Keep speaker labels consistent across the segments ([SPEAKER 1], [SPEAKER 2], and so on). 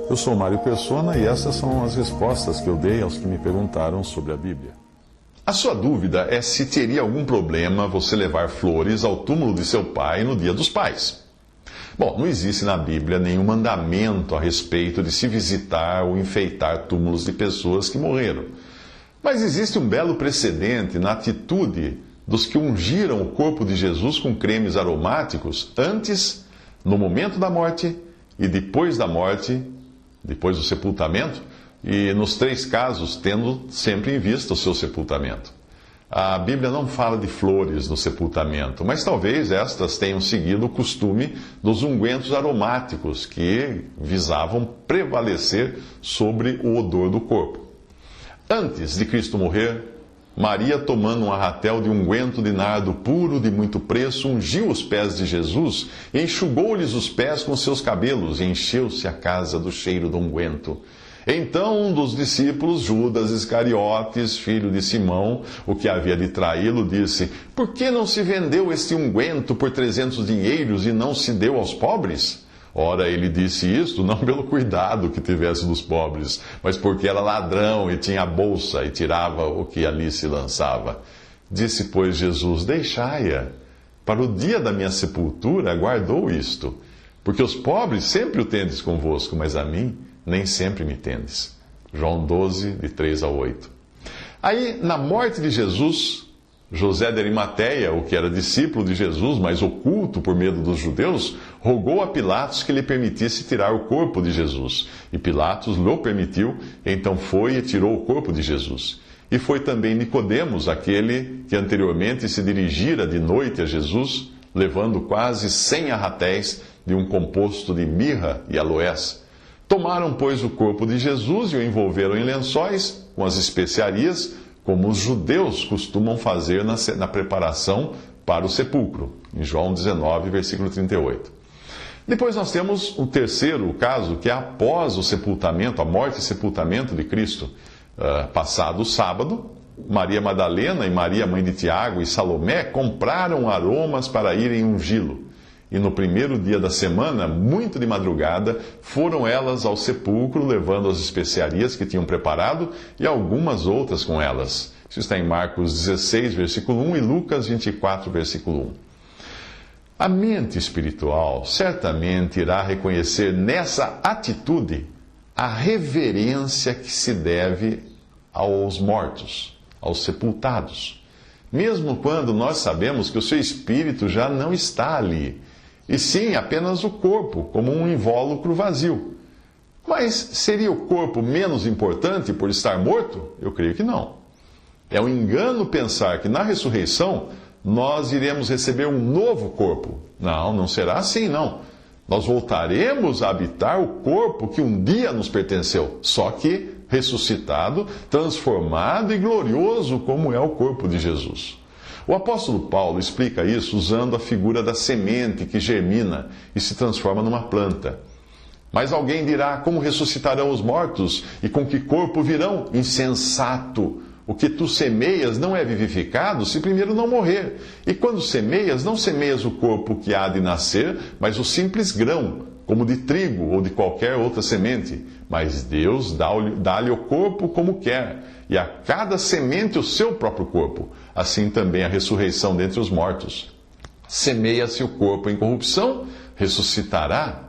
[SPEAKER 1] Eu sou Mário Persona e essas são as respostas que eu dei aos que me perguntaram sobre a Bíblia.
[SPEAKER 2] A sua dúvida é se teria algum problema você levar flores ao túmulo de seu pai no Dia dos Pais. Bom, não existe na Bíblia nenhum mandamento a respeito de se visitar ou enfeitar túmulos de pessoas que morreram. Mas existe um belo precedente na atitude dos que ungiram o corpo de Jesus com cremes aromáticos antes, no momento da morte e depois da morte, depois do sepultamento, e nos três casos tendo sempre em vista o seu sepultamento. A Bíblia não fala de flores no sepultamento, mas talvez estas tenham seguido o costume dos ungüentos aromáticos que visavam prevalecer sobre o odor do corpo. Antes de Cristo morrer, Maria, tomando um arratel de unguento de nardo puro de muito preço, ungiu os pés de Jesus e enxugou-lhes os pés com seus cabelos, e encheu-se a casa do cheiro do unguento. Então um dos discípulos, Judas Iscariotes, filho de Simão, o que havia de traí-lo, disse: "Por que não se vendeu este unguento por 300 dinheiros e não se deu aos pobres?" Ora, ele disse isto não pelo cuidado que tivesse dos pobres, mas porque era ladrão e tinha a bolsa e tirava o que ali se lançava. Disse, pois, Jesus: "Deixai-a. Para o dia da minha sepultura guardou isto. Porque os pobres sempre o tendes convosco, mas a mim nem sempre me tendes." João 12, de 3 a 8. Aí, na morte de Jesus, José de Arimateia, o que era discípulo de Jesus, mas oculto por medo dos judeus, rogou a Pilatos que lhe permitisse tirar o corpo de Jesus. E Pilatos lhe permitiu, então foi e tirou o corpo de Jesus. E foi também Nicodemos, aquele que anteriormente se dirigira de noite a Jesus, levando quase 100 arratéis de um composto de mirra e aloés. Tomaram, pois, o corpo de Jesus e o envolveram em lençóis, com as especiarias, como os judeus costumam fazer na preparação para o sepulcro, em João 19, versículo 38. Depois nós temos o terceiro caso, que é após o sepultamento, a morte e sepultamento de Cristo. Passado o sábado, Maria Madalena e Maria, mãe de Tiago, e Salomé compraram aromas para irem ungí-lo. E no primeiro dia da semana, muito de madrugada, foram elas ao sepulcro, levando as especiarias que tinham preparado e algumas outras com elas. Isso está em Marcos 16, versículo 1 e Lucas 24, versículo 1. A mente espiritual certamente irá reconhecer nessa atitude a reverência que se deve aos mortos, aos sepultados, mesmo quando nós sabemos que o seu espírito já não está ali, e sim apenas o corpo, como um invólucro vazio. Mas seria o corpo menos importante por estar morto? Eu creio que não. É um engano pensar que na ressurreição nós iremos receber um novo corpo. Não, não será assim, não. Nós voltaremos a habitar o corpo que um dia nos pertenceu, só que ressuscitado, transformado e glorioso como é o corpo de Jesus. O apóstolo Paulo explica isso usando a figura da semente que germina e se transforma numa planta. Mas alguém dirá: como ressuscitarão os mortos e com que corpo virão? Insensato! O que tu semeias não é vivificado se primeiro não morrer. E quando semeias, não semeias o corpo que há de nascer, mas o simples grão, como de trigo ou de qualquer outra semente. Mas Deus dá-lhe o corpo como quer, e a cada semente o seu próprio corpo. Assim também a ressurreição dentre os mortos. Semeia-se o corpo em corrupção, ressuscitará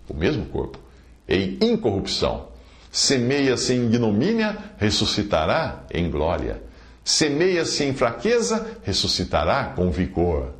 [SPEAKER 2] o mesmo corpo em incorrupção. Semeia-se em ignomínia, ressuscitará em glória. Semeia-se em fraqueza, ressuscitará com vigor.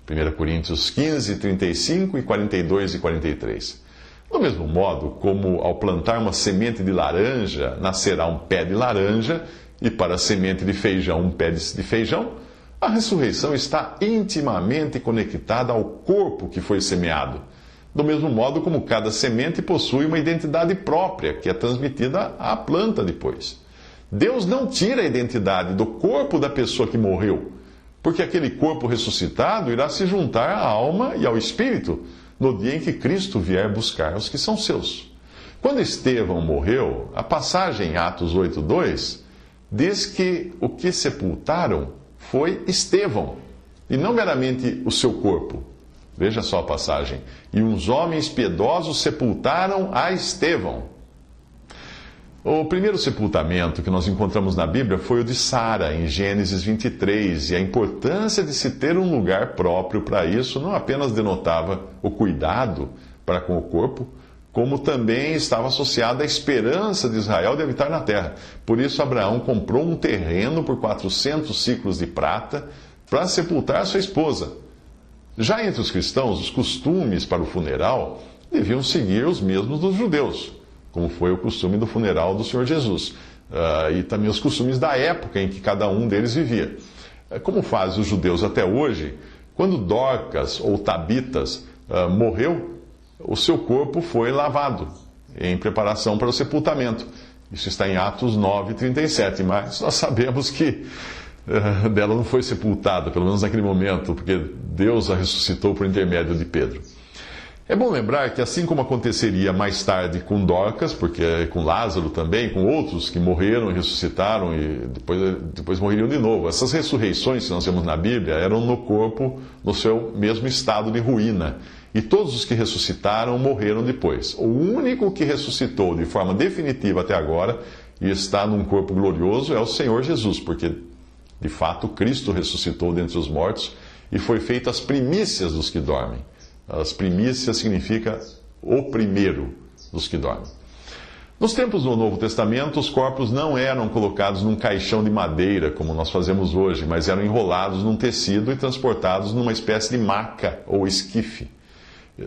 [SPEAKER 2] 1 Coríntios 15, 35 e 42 e 43. Do mesmo modo, como ao plantar uma semente de laranja, nascerá um pé de laranja, e para a semente de feijão, um pé de feijão, a ressurreição está intimamente conectada ao corpo que foi semeado. Do mesmo modo como cada semente possui uma identidade própria, que é transmitida à planta depois. Deus não tira a identidade do corpo da pessoa que morreu, porque aquele corpo ressuscitado irá se juntar à alma e ao espírito no dia em que Cristo vier buscar os que são seus. Quando Estevão morreu, a passagem em Atos 8:2 diz que o que sepultaram foi Estevão, e não meramente o seu corpo. Veja só a passagem. E uns homens piedosos sepultaram a Estevão. O primeiro sepultamento que nós encontramos na Bíblia foi o de Sara, em Gênesis 23, e a importância de se ter um lugar próprio para isso não apenas denotava o cuidado para com o corpo, como também estava associada à esperança de Israel de habitar na terra. Por isso, Abraão comprou um terreno por 400 ciclos de prata para sepultar sua esposa. Já entre os cristãos, os costumes para o funeral deviam seguir os mesmos dos judeus, como foi o costume do funeral do Senhor Jesus, e também os costumes da época em que cada um deles vivia. Como fazem os judeus até hoje, quando Dorcas ou Tabitas morreu, o seu corpo foi lavado em preparação para o sepultamento. Isso está em Atos 9:37, mas nós sabemos que dela não foi sepultada, pelo menos naquele momento, porque Deus a ressuscitou por intermédio de Pedro. É bom lembrar que, assim como aconteceria mais tarde com Dorcas, porque com Lázaro também, com outros que morreram e ressuscitaram e depois morreriam de novo, essas ressurreições que nós vemos na Bíblia eram no corpo, no seu mesmo estado de ruína. E todos os que ressuscitaram morreram depois. O único que ressuscitou de forma definitiva até agora e está num corpo glorioso é o Senhor Jesus, porque, de fato, Cristo ressuscitou dentre os mortos e foi feito as primícias dos que dormem. As primícias significa o primeiro dos que dormem. Nos tempos do Novo Testamento, os corpos não eram colocados num caixão de madeira, como nós fazemos hoje, mas eram enrolados num tecido e transportados numa espécie de maca ou esquife.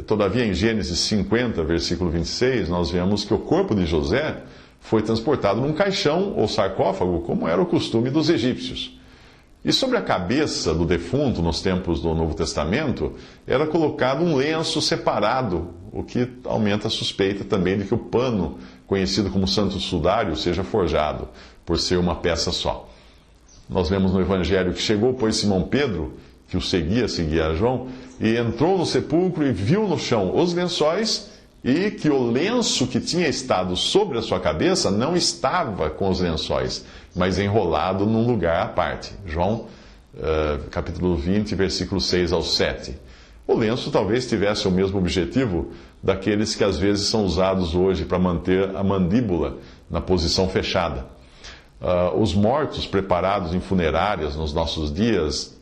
[SPEAKER 2] Todavia, em Gênesis 50, versículo 26, nós vemos que o corpo de José foi transportado num caixão ou sarcófago, como era o costume dos egípcios. E sobre a cabeça do defunto, nos tempos do Novo Testamento, era colocado um lenço separado, o que aumenta a suspeita também de que o pano, conhecido como santo sudário, seja forjado, por ser uma peça só. Nós vemos no Evangelho que chegou, pois, Simão Pedro, que o seguia a João, e entrou no sepulcro e viu no chão os lençóis, e que o lenço que tinha estado sobre a sua cabeça não estava com os lençóis, mas enrolado num lugar à parte. João, capítulo 20, versículos 6 ao 7. O lenço talvez tivesse o mesmo objetivo daqueles que às vezes são usados hoje para manter a mandíbula na posição fechada. Os mortos preparados em funerárias nos nossos dias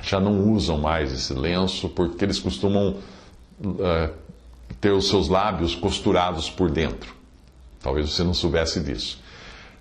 [SPEAKER 2] já não usam mais esse lenço, porque eles costumam ter os seus lábios costurados por dentro. Talvez você não soubesse disso.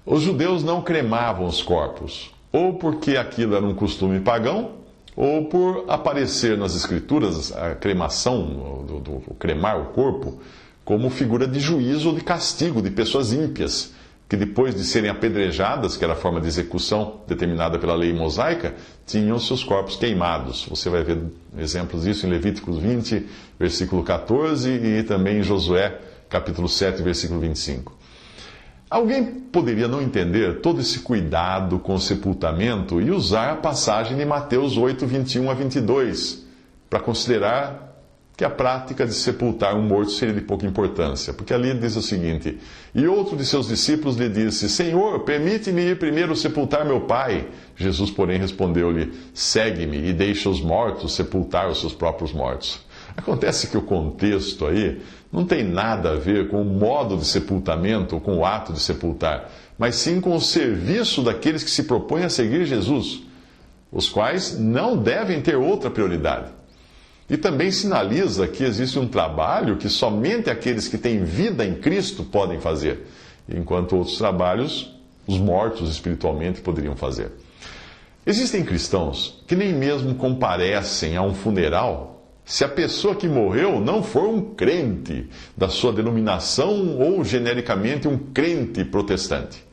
[SPEAKER 2] Os judeus não cremavam os corpos, ou porque aquilo era um costume pagão, ou por aparecer nas Escrituras a cremação, o cremar o corpo, como figura de juízo ou de castigo de pessoas ímpias, que depois de serem apedrejadas, que era a forma de execução determinada pela lei mosaica, tinham seus corpos queimados. Você vai ver exemplos disso em Levíticos 20, versículo 14, e também em Josué, capítulo 7, versículo 25. Alguém poderia não entender todo esse cuidado com o sepultamento e usar a passagem de Mateus 8, 21 a 22, para considerar que a prática de sepultar um morto seria de pouca importância, porque ali diz o seguinte: e outro de seus discípulos lhe disse: Senhor, permite-me ir primeiro sepultar meu pai. Jesus, porém, respondeu-lhe: segue-me e deixa os mortos sepultar os seus próprios mortos. Acontece que o contexto aí não tem nada a ver com o modo de sepultamento ou com o ato de sepultar, mas sim com o serviço daqueles que se propõem a seguir Jesus, os quais não devem ter outra prioridade. E também sinaliza que existe um trabalho que somente aqueles que têm vida em Cristo podem fazer, enquanto outros trabalhos os mortos espiritualmente poderiam fazer. Existem cristãos que nem mesmo comparecem a um funeral se a pessoa que morreu não for um crente da sua denominação ou genericamente um crente protestante.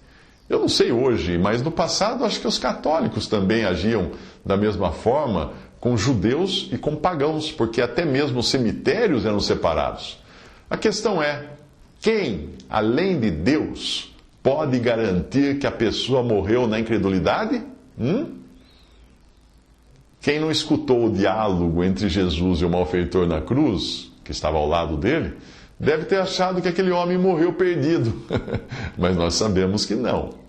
[SPEAKER 2] Eu não sei hoje, mas no passado acho que os católicos também agiam da mesma forma com judeus e com pagãos, porque até mesmo os cemitérios eram separados. A questão é, quem, além de Deus, pode garantir que a pessoa morreu na incredulidade? Quem não escutou o diálogo entre Jesus e o malfeitor na cruz, que estava ao lado dele, deve ter achado que aquele homem morreu perdido. Mas nós sabemos que não.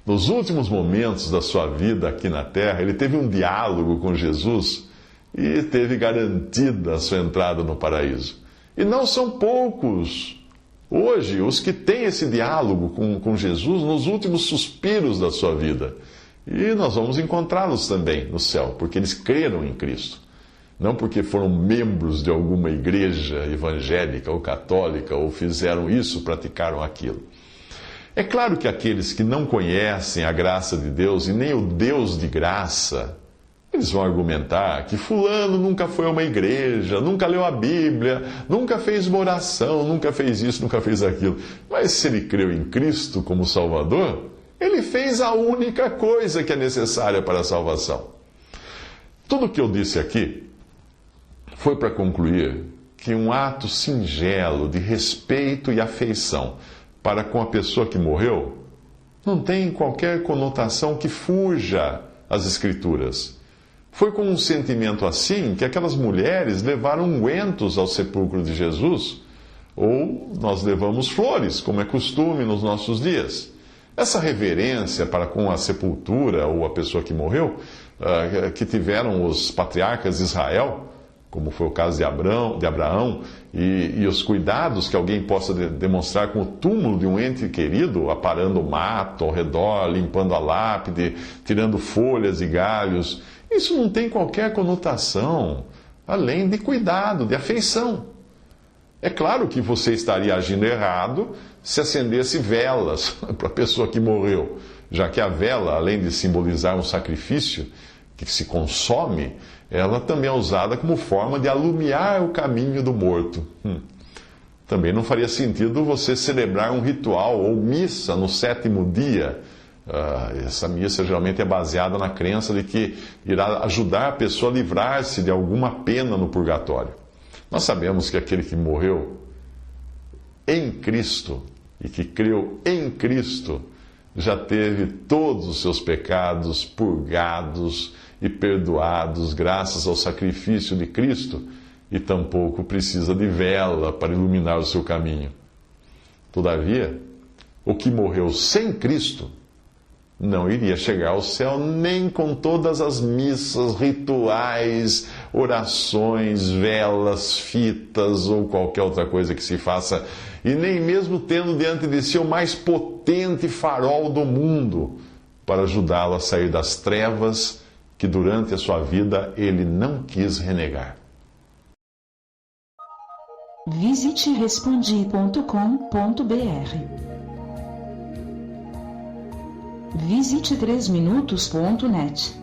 [SPEAKER 2] Nos últimos momentos da sua vida aqui na terra, ele teve um diálogo com Jesus e teve garantida a sua entrada no paraíso. E não são poucos hoje os que têm esse diálogo com Jesus nos últimos suspiros da sua vida. E nós vamos encontrá-los também no céu, porque eles creram em Cristo. Não porque foram membros de alguma igreja evangélica ou católica, ou fizeram isso, praticaram aquilo. É claro que aqueles que não conhecem a graça de Deus e nem o Deus de graça, eles vão argumentar que fulano nunca foi a uma igreja, nunca leu a Bíblia, nunca fez uma oração, nunca fez isso, nunca fez aquilo. Mas se ele creu em Cristo como Salvador, ele fez a única coisa que é necessária para a salvação. Tudo o que eu disse aqui foi para concluir que um ato singelo de respeito e afeição para com a pessoa que morreu não tem qualquer conotação que fuja às Escrituras. Foi com um sentimento assim que aquelas mulheres levaram ungüentos ao sepulcro de Jesus, ou nós levamos flores, como é costume nos nossos dias. Essa reverência para com a sepultura ou a pessoa que morreu, que tiveram os patriarcas de Israel, como foi o caso de Abraão, e os cuidados que alguém possa demonstrar com o túmulo de um ente querido, aparando o mato ao redor, limpando a lápide, tirando folhas e galhos, isso não tem qualquer conotação, além de cuidado, de afeição. É claro que você estaria agindo errado se acendesse velas para a pessoa que morreu, já que a vela, além de simbolizar um sacrifício que se consome, ela também é usada como forma de alumiar o caminho do morto. Também não faria sentido você celebrar um ritual ou missa no 7º dia. Essa missa geralmente é baseada na crença de que irá ajudar a pessoa a livrar-se de alguma pena no purgatório. Nós sabemos que aquele que morreu em Cristo e que creu em Cristo já teve todos os seus pecados purgados e perdoados graças ao sacrifício de Cristo, e tampouco precisa de vela para iluminar o seu caminho. Todavia, o que morreu sem Cristo não iria chegar ao céu nem com todas as missas, rituais, orações, velas, fitas ou qualquer outra coisa que se faça, e nem mesmo tendo diante de si o mais potente farol do mundo para ajudá-lo a sair das trevas que durante a sua vida ele não quis renegar.
[SPEAKER 3] Visite respondi.com.br. Visite 3minutos.net.